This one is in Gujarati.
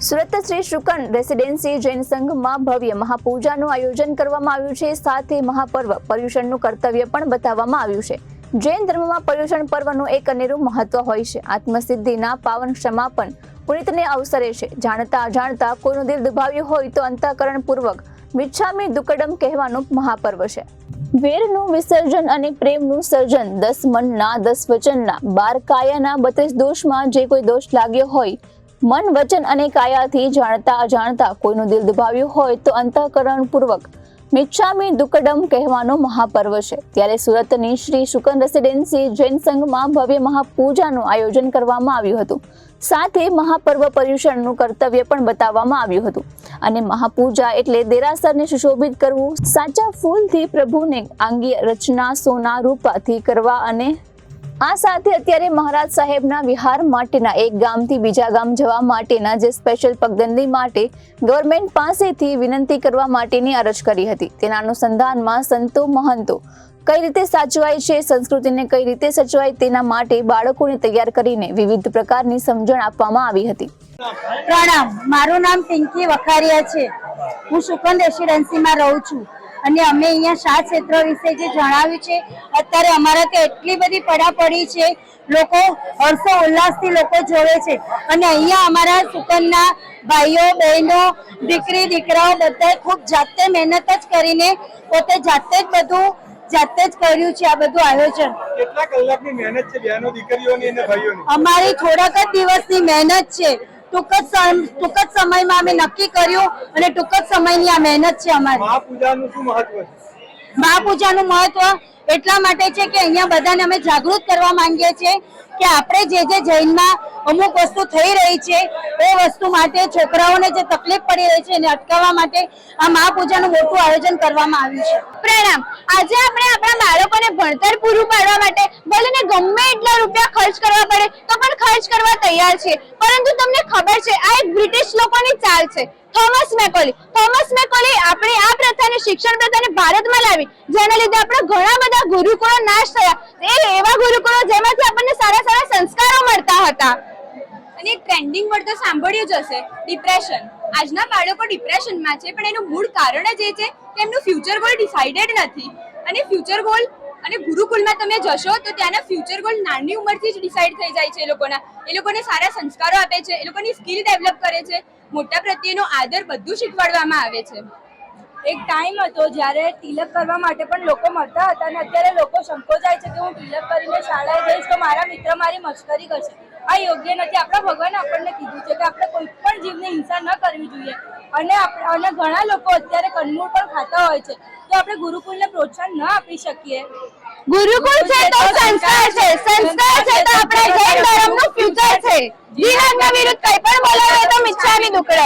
સુરત શ્રી શુકન રેસિડેન્સી જૈન સંઘમાં ભવ્ય મહાપૂજાનું આયોજન કરવામાં આવ્યું છે। સાથે મહાપર્વ પર્યુષણનું કર્તવ્ય પણ બતાવવામાં આવ્યું છે। જૈન ધર્મમાં પર્યુષણ પર્વનું એક અનેરું મહત્વ હોય છે। આત્મસિદ્ધિના પાવન સમાપન પુનિતને અવસરે છે। જાણતા અજાણતા કોઈનું દિલ દુભાવ્યું હોય તો અંતઃકરણ પૂર્વક મિચ્છામી દુક્કડમ કહેવાનું મહાપર્વ છે। વેરનું વિસર્જન અને પ્રેમનું સર્જન, 10 મનના 10 વચનના 12 કાયાના 32 દોષમાં જે કોઈ દોષ લાગ્યો હોય, મન વચન અને કાયાથી જાણતા અજાણતા કોઈનું દિલ દુભાવ્યું હોય તો અંતઃકરણ પૂર્વક મિચ્છામી દુક્કડમ કહેવાનો મહાપર્વ છે। ત્યારે સુરતની શ્રી શુકન રેસિડેન્સી જૈન સંઘમાં ભવ્ય મહાપૂજાનું આયોજન કરવામાં આવ્યું હતું। સાથે મહાપર્વ પર્યુષણનું કર્તવ્ય પણ બતાવવામાં આવ્યું હતું અને મહાપૂજા એટલે દેરાસરને સુશોભિત કરવું, સાચા ફૂલથી પ્રભુને આંગી રચના સોના રૂપાથી કરવા અને આ સાથે અત્યારે મહારાજ સાહેબના વિહાર માટેના એક ગામથી બીજા ગામ જવા માટેના જે સ્પેશિયલ પગદંડી માટે ગવર્મેન્ટ પાસેથી વિનંતી કરવા માટેની અરજ કરી હતી। તેના અનુસંધાનમાં સંતો મહંતો કઈ રીતે સાચવાય છે, સંસ્કૃતિને કઈ રીતે સચવાય તેના માટે બાળકોને તૈયાર કરીને વિવિધ પ્રકારની સમજણ આપવામાં આવી હતી। પ્રણામ, મારું નામ પિંકી વખારિયા છે। હું શુકન રેસિડેન્સીમાં રહું છું અને અમે અહીંયા શાહ ક્ષેત્ર વિશે જે જણાવ્યું છે, અત્યારે અમારા ત્યાં એટલી બધી પડાપડી છે, લોકો હર્ષો ઉલ્લાસથી લોકો જોવે છે અને અહીંયા અમારા શુકનના ભાઈઓ બહેનો દીકરી દીકરાઓ બધા ખૂબ જાતે મહેનત જ કરીને પોતે જાતે જ કર્યું છે આ બધું આયોજન। કેટલા કલાકની મહેનત છે બહેનો દીકરીઓની અને ભાઈઓની? અમારી થોડાક જ દિવસની મહેનત છે। ટૂંક જ સમયમાં અમે નક્કી કર્યું અને ટૂંક જ સમયની આ મહેનત છે અમારી। મહાપૂજાનું શું મહત્વ છે? મહાપૂજાનું મહત્વ એટલા માટે છે કે અહીંયા બધાને અમે જાગૃત કરવા માંગીએ છીએ કે આપણે જે જૈનમાં અમુક વસ્તુ થઈ રહી છે એ વસ્તુ માટે છોકરાઓને જે તકલીફ પડી રહી છે એને અટકાવવા માટે આ મહાપૂજાનું મોટું આયોજન કરવામાં આવ્યું છે। પ્રણામ, આજે આપણે આપણા બાળકોને ભણતર પૂરું પાડવા માટે ભલે ને ગમે એટલા રૂપિયા ખર્ચ કરવા પડે તો પણ ખર્ચ કરવા તૈયાર છે, પરંતુ તમને ખબર છે આ એક બ્રિટિશ લોકોની ચાલ છે। થોમસ મેકોલી આપણી આ પ્રથાને શિક્ષણ પ્રથાને ભારતમાં લાવી, જેના લીધે આપણા ઘણા બધા ગુરુકુળો નાશ થયા। એ એવા ગુરુકુળો જેમાંથી આપણને સારા સંસ્કારો મળતા હતા। અને એક ટ્રેન્ડિંગ વર્ડ તો સાંભળ્યું જ હશે, ડિપ્રેશન। આજના બાળકો ડિપ્રેશનમાં છે, પણ એનું મૂળ કારણ જ એ છે કે એમનું ફ્યુચર ગોલ ડિસાઇડેડ નથી। અને ફ્યુચર ગોલ અને ગુરુકુળમાં તમે જશો તો ત્યાંના ફ્યુચર ગોલ નાની ઉંમરથી જ ડિસાઇડ થઈ જાય છે। એ લોકોને સારા સંસ્કારો આપે છે, એ લોકોની સ્કિલ ડેવલપ કરે છે, મોટા પ્રત્યેનો આદર બધું શીખવાડવામાં આવે છે। એક ટાઈમ હતો જ્યારે તિલક કરવા માટે પણ લોકો મળતા હતા અને અત્યારે લોકો સંકોચાય છે કે હું તિલક કરીને શાળાએ જઈશ તો મારા મિત્ર મારી મશ્કરી કરશે। આ યોગ્ય નથી। આપણા ભગવાને આપણને કીધું છે કે આપણે કોઈ પણ જીવને હિંસા ન કરવી જોઈએ અને ઘણા લોકો અત્યારે કંદમૂળ પણ ખાતા હોય છે, તો આપણે ગુરુકુળને પ્રોત્સાહન ન આપી શકીએ। ગુરુકુળ છે તો સંસ્કાર છે, સંસ્કાર છે તો આપણા જૈન ધર્મનું ફ્યુચર છે। જીવનના વિરુદ્ધ કંઈ પણ બોલાવે તો મિચ્છામી દુક્કડમ।